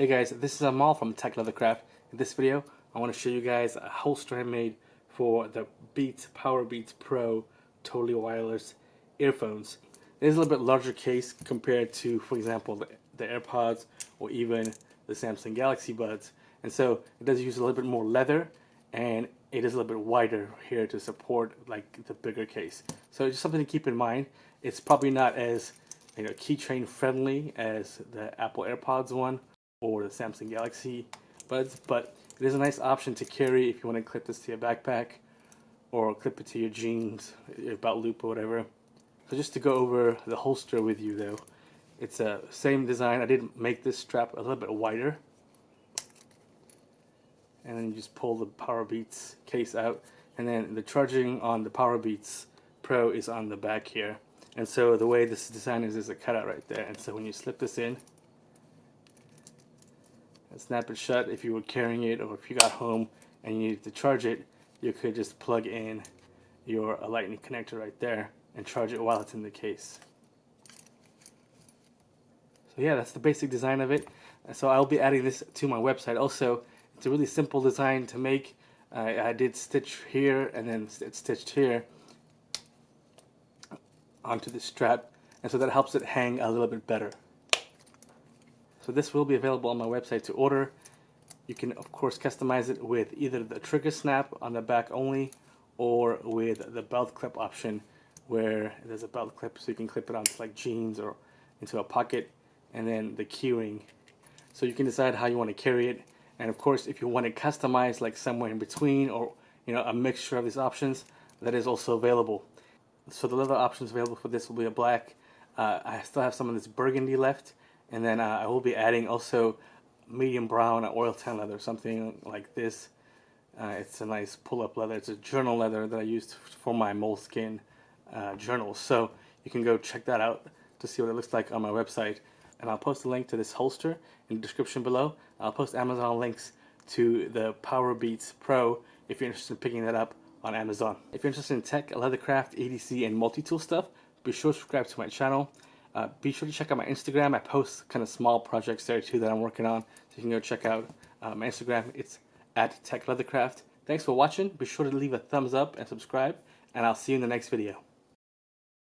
Hey guys, this is Amal from TechLeatherCraft. In this video, I want to show you guys a holster I made for the Powerbeats Pro totally wireless earphones. It is a little bit larger case compared to, for example, the AirPods or even the Samsung Galaxy Buds. And so it does use a little bit more leather, and it is a little bit wider here to support like the bigger case. So it's just something to keep in mind. It's probably not as keychain friendly as the Apple AirPods one or the Samsung Galaxy Buds, but it is a nice option to carry if you want to clip this to your backpack or clip it to your jeans, your belt loop or whatever. So just to go over the holster with you though, it's a same design. I did make this strap a little bit wider, and then you just pull the Powerbeats case out, and then the charging on the Powerbeats Pro is on the back here. And so the way this design is a cutout right there, and so when you slip this in and snap it shut, if you were carrying it or if you got home and you needed to charge it, you could just plug in your lightning connector right there and charge it while it's in the case. So yeah, that's the basic design of it. So I'll be adding this to my website also. It's a really simple design to make. I did stitch here and then it's stitched here onto the strap, and so that helps it hang a little bit better. So this will be available on my website to order. You can of course customize it with either the trigger snap on the back only or with the belt clip option, where there's a belt clip so you can clip it onto like jeans or into a pocket, and then the keyring. So you can decide how you want to carry it, and of course if you want it customized like somewhere in between or a mixture of these options, that is also available. So the leather options available for this will be a black. I still have some of this burgundy left, and then I will be adding also medium brown oil tan leather, something like this. It's a nice pull-up leather. It's a journal leather that I used for my moleskin journals. So you can go check that out to see what it looks like on my website. And I'll post a link to this holster in the description below. I'll post Amazon links to the Powerbeats Pro if you're interested in picking that up on Amazon. If you're interested in tech, leathercraft, EDC, and multi-tool stuff, be sure to subscribe to my channel. Be sure to check out my Instagram. I post kind of small projects there too that I'm working on, so you can go check out my Instagram. It's at TechLeatherCraft. Thanks for watching. Be sure to leave a thumbs up and subscribe, and I'll see you in the next video.